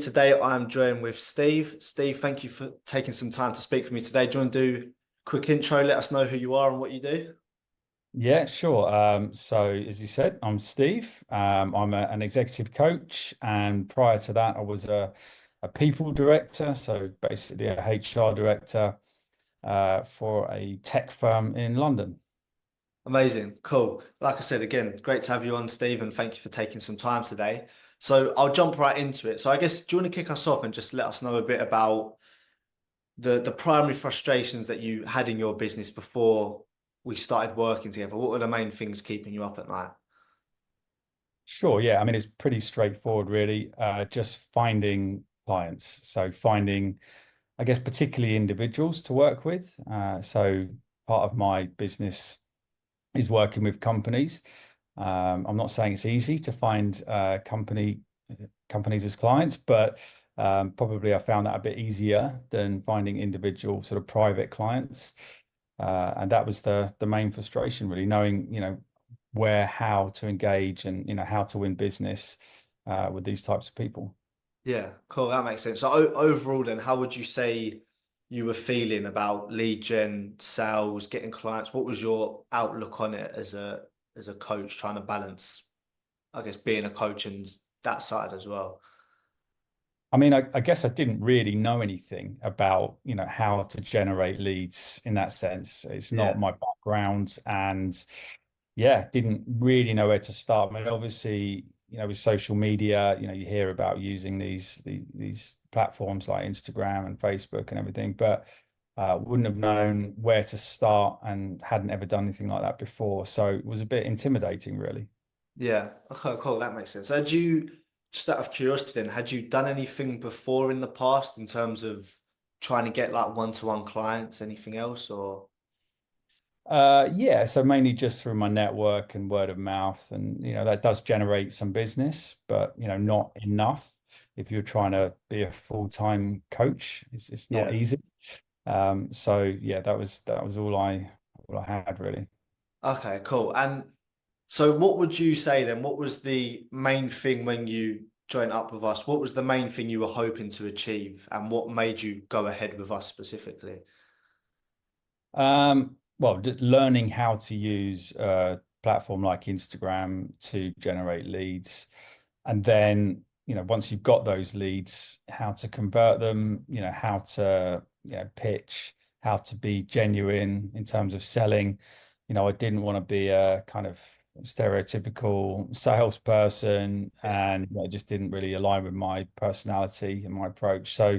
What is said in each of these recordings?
Today I'm joined with Steve. Steve, thank you for taking some time to speak with me today. Do you want to do a quick intro? Let us know who you are and what you do. Yeah, sure. So as you said, I'm Steve. I'm an executive coach, and prior to that, I was a people director, so basically a HR director for a tech firm in London. Amazing. Cool. Like I said, again, great to have you on, Steve, and thank you for taking some time today. So I'll jump right into it. So I guess, do you want to kick us off and just let us know a bit about the primary frustrations that you had in your business before we started working together? What were the main things keeping you up at night? Sure. Yeah. I mean, it's pretty straightforward, really. Just finding clients. So finding, I guess, particularly individuals to work with. So part of my business is working with companies. I'm not saying it's easy to find companies as clients, but probably I found that a bit easier than finding individual sort of private clients. And that was the main frustration, really, knowing, where, how to engage and, how to win business with these types of people. Yeah, cool. That makes sense. So overall, then, how would you say you were feeling about lead gen, sales, getting clients? What was your outlook on it as a coach, trying to balance, I guess, being a coach and that side as well? I mean, I guess I didn't really know anything about, how to generate leads in that sense. It's not Yeah, my background, and yeah, didn't really know where to start. I mean, obviously, with social media, you hear about using these platforms like Instagram and Facebook and everything, but wouldn't have known where to start and hadn't ever done anything like that before. So it was a bit intimidating, really. yeah. Okay, cool. That makes sense. So had you, just out of curiosity, then, had you done anything before in the past in terms of trying to get like one-to-one clients, anything else, or? Yeah, so mainly just through my network and word of mouth, and that does generate some business, but not enough. If you're trying to be a full-time coach, it's not Yeah. easy. So yeah, that was all I had really. Okay, cool. And so what would you say then? What was the main thing when you joined up with us? What was the main thing you were hoping to achieve, and what made you go ahead with us specifically? Well, just learning how to use a platform like Instagram to generate leads, and then once you've got those leads, how to convert them, how to pitch, how to be genuine in terms of selling. I didn't want to be a kind of stereotypical salesperson, Yeah. and it just didn't really align with my personality and my approach. So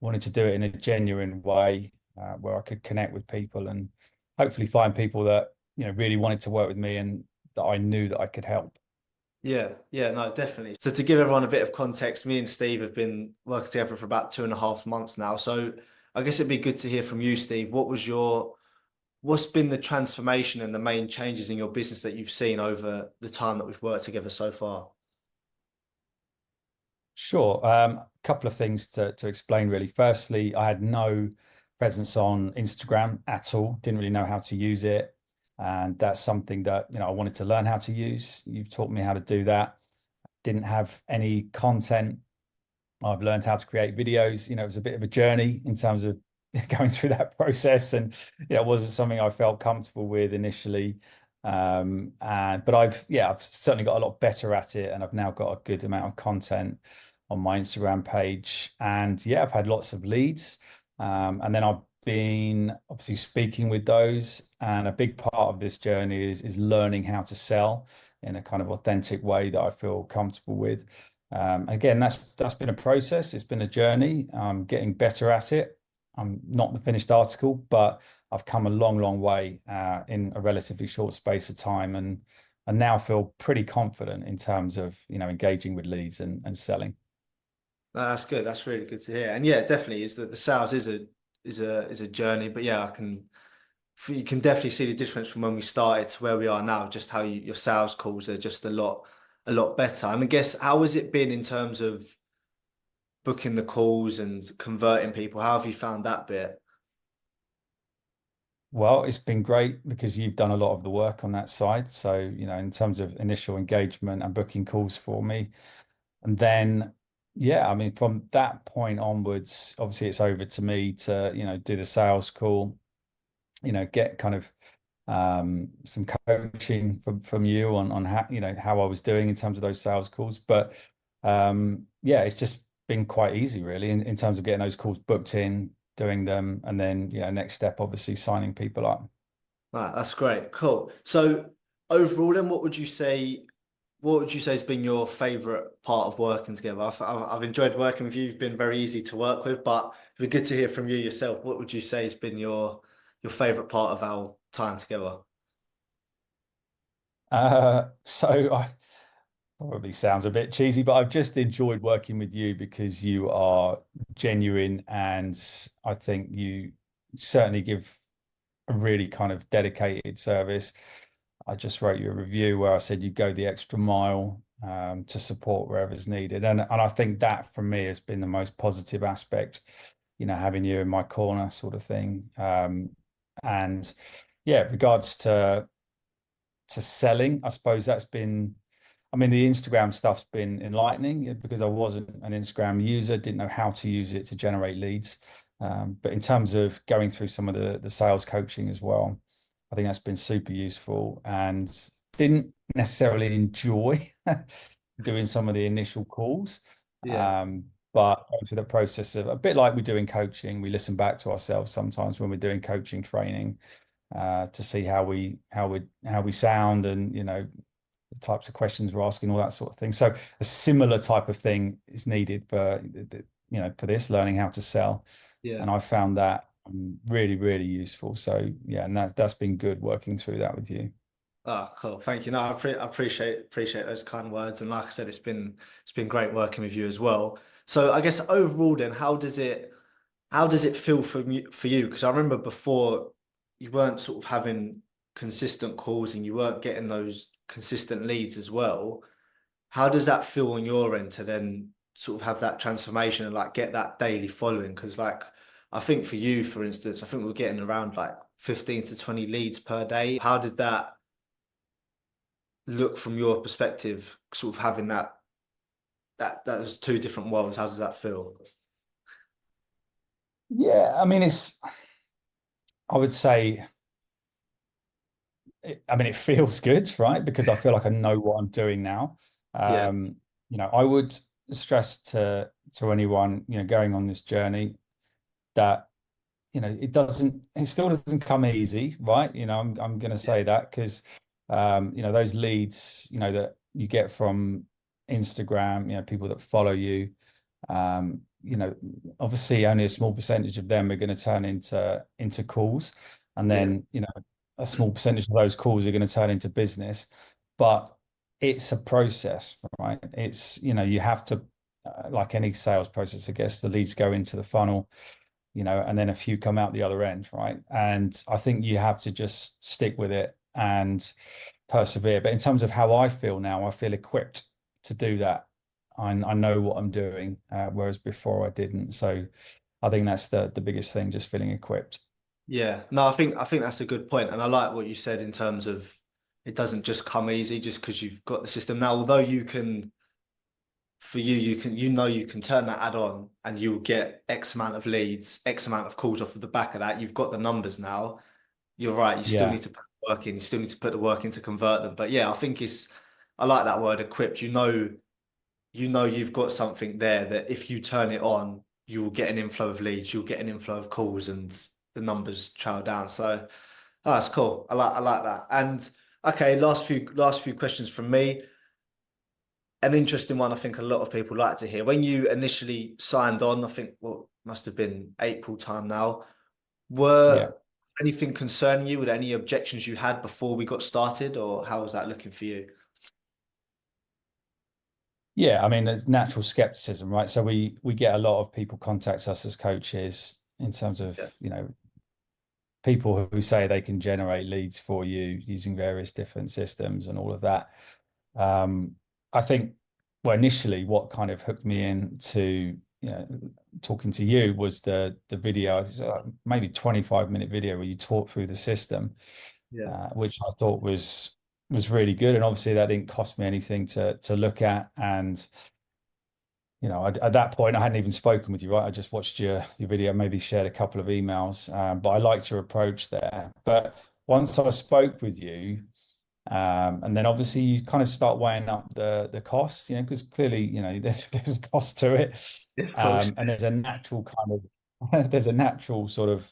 wanted to do it in a genuine way, where I could connect with people and hopefully find people that really wanted to work with me and that I knew that I could help. Yeah, yeah, no, definitely. So to give everyone a bit of context, me and Steve have been working together for about 2.5 months now. So I guess it'd be good to hear from you, Steve. What's been the transformation and the main changes in your business that you've seen over the time that we've worked together so far? Sure. A couple of things to explain really. Firstly, I had no presence on Instagram at all. Didn't really know how to use it. And that's something that, I wanted to learn how to use. You've taught me how to do that. Didn't have any content. I've learned how to create videos. It was a bit of a journey in terms of going through that process, and it wasn't something I felt comfortable with initially. And but I've certainly got a lot better at it, and I've now got a good amount of content on my Instagram page. And yeah, I've had lots of leads, and then I've been obviously speaking with those. And a big part of this journey is learning how to sell in a kind of authentic way that I feel comfortable with. Again, that's been a process. It's been a journey. I'm getting better at it. I'm not the finished article, but I've come a long, long way in a relatively short space of time, and I now feel pretty confident in terms of engaging with leads and selling. No, that's good. That's really good to hear. And yeah, definitely is that the sales is a journey. But yeah, you can definitely see the difference from when we started to where we are now. Just how your sales calls are just a lot better. And I guess how has it been in terms of booking the calls and converting people? How have you found that bit? Well, it's been great because you've done a lot of the work on that side. So, in terms of initial engagement and booking calls for me, and then yeah, I mean, from that point onwards, obviously it's over to me to, do the sales call, get kind of some coaching from you on how, how I was doing in terms of those sales calls. But yeah, it's just been quite easy really in terms of getting those calls booked in, doing them, and then, next step, obviously signing people up. Right, that's great. Cool. So overall, then, what would you say has been your favorite part of working together? I've enjoyed working with you. You've been very easy to work with, but it'd be good to hear from you yourself. What would you say has been your favorite part of our time together? So I probably sounds a bit cheesy, but I've just enjoyed working with you because you are genuine, and I think you certainly give a really kind of dedicated service. I just wrote you a review where I said you go the extra mile to support wherever's needed. And I think that for me has been the most positive aspect, having you in my corner sort of thing. And yeah, regards to selling, I suppose that's been, I mean, the Instagram stuff's been enlightening because I wasn't an Instagram user, didn't know how to use it to generate leads. But in terms of going through some of the sales coaching as well, I think that's been super useful, and didn't necessarily enjoy doing some of the initial calls. Yeah, But going through the process of a bit like we do in coaching, we listen back to ourselves sometimes when we're doing coaching training to see how we sound, and the types of questions we're asking, all that sort of thing. So a similar type of thing is needed for for this learning how to sell, yeah. and I found that really really useful. So yeah, and that's been good working through that with you. Oh, cool. Thank you. No, I appreciate those kind words. And like I said, it's been great working with you as well. So I guess overall, then, how does it feel for you? Because I remember before you weren't sort of having consistent calls and you weren't getting those consistent leads as well. How does that feel on your end to then sort of have that transformation and like get that daily following? Because like I think for you, for instance, I think we're getting around like 15 to 20 leads per day. How did that look from your perspective, sort of having those two different worlds? How does that feel? Yeah, I mean, I would say, I mean, it feels good, right? Because I feel like I know what I'm doing now. Yeah, Um, I would stress to anyone, going on this journey that, it still doesn't come easy, right? I'm going to yeah, say that because, those leads, that you get from Instagram, people that follow you, um, you know, obviously only a small percentage of them are going to turn into calls, and yeah, then a small percentage of those calls are going to turn into business. But it's a process, right? It's you have to like any sales process, I guess the leads go into the funnel, and then a few come out the other end, right? And I think you have to just stick with it and persevere. But in terms of how I feel now, I feel equipped to do that. I know what I'm doing, whereas before I didn't. So I think that's the biggest thing, just feeling equipped. yeah. No, I think that's a good point, and I like what you said in terms of it doesn't just come easy just because you've got the system now. Although you can, for you, you can turn that ad on and you'll get X amount of leads, X amount of calls off of the back of that. You've got the numbers now. You're right. You still Yeah. need to put the work in. You still need to put the work in to convert them. But yeah, I like that word equipped. You know you've got something there that if you turn it on, you will get an inflow of leads, you'll get an inflow of calls, and the numbers chow down. So that's cool. I like that. And okay, last few questions from me. An interesting one I think a lot of people like to hear. When you initially signed on, I think well, must have been April time now. Yeah. Were anything concerning you with any objections you had before we got started, or how was that looking for you? Yeah, I mean, there's natural skepticism, right? So we get a lot of people contact us as coaches in terms of, Yeah. people who say they can generate leads for you using various different systems and all of that. Um, I think, well, initially, what kind of hooked me in to talking to you was the video, it's maybe 25-minute video where you talk through the system, Yeah. which I thought was really good. And obviously, that didn't cost me anything to look at, and at that point I hadn't even spoken with you, right? I just watched your video, maybe shared a couple of emails, but I liked your approach there. But once I spoke with you, and then obviously you kind of start weighing up the costs, because clearly, there's a cost to it. Of course. And there's a natural kind of there's a natural sort of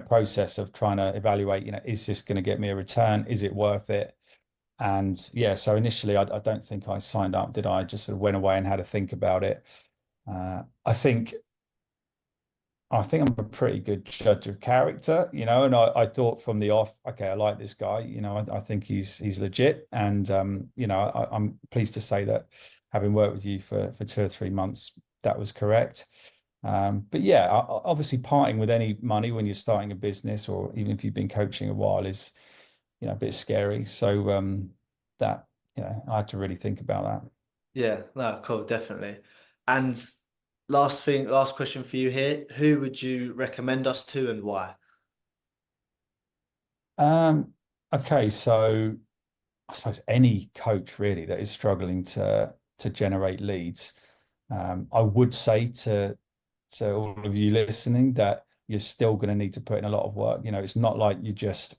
process of trying to evaluate, is this going to get me a return? Is it worth it? And yeah, so initially I don't think I signed up, did I? Just sort of went away and had to think about it. Uh, I think I'm a pretty good judge of character, and I thought from the off, okay, I like this guy, I think he's legit. And I'm pleased to say that having worked with you for 2 or 3 months, that was correct. But yeah, obviously parting with any money when you're starting a business, or even if you've been coaching a while, is a bit scary. So that I had to really think about that. Yeah, no, cool, definitely. And last question for you here. Who would you recommend us to and why? Okay, so I suppose any coach really that is struggling to generate leads, I would say to all of you listening that you're still going to need to put in a lot of work. It's not like you just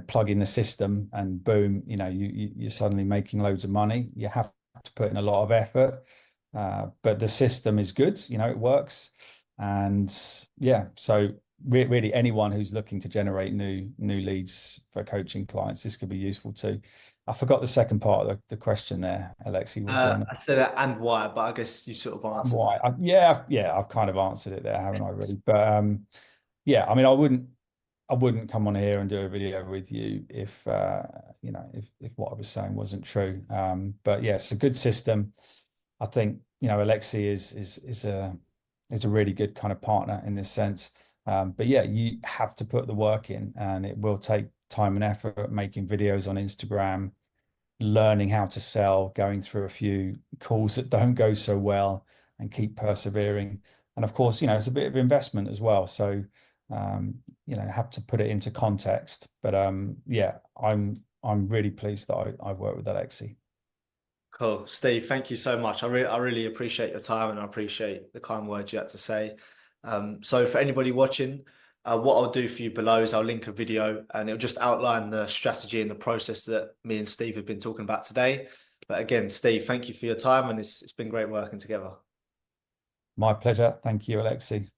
plug in the system and boom, you're suddenly making loads of money. You have to put in a lot of effort, but the system is good. It works. And yeah, so really anyone who's looking to generate new leads for coaching clients, this could be useful too. I forgot the second part of the question there, Alexi. Was there I'd say that and why, but I guess you sort of answered why? that. Yeah, I've kind of answered it there, haven't I, really? But yeah, I mean, I wouldn't come on here and do a video with you if if what I was saying wasn't true. But yeah, it's a good system. I think Alexi is a really good kind of partner in this sense. But yeah, you have to put the work in, and it will take time and effort making videos on Instagram, learning how to sell, going through a few calls that don't go so well, and keep persevering. And of course, it's a bit of investment as well. So, have to put it into context. But yeah, I'm really pleased that I've worked with Alexi. Cool. Steve, thank you so much. I really appreciate your time and I appreciate the kind words you had to say. So for anybody watching, what I'll do for you below is I'll link a video and it'll just outline the strategy and the process that me and Steve have been talking about today. But again, Steve, thank you for your time and it's been great working together. My pleasure. Thank you, Alexi.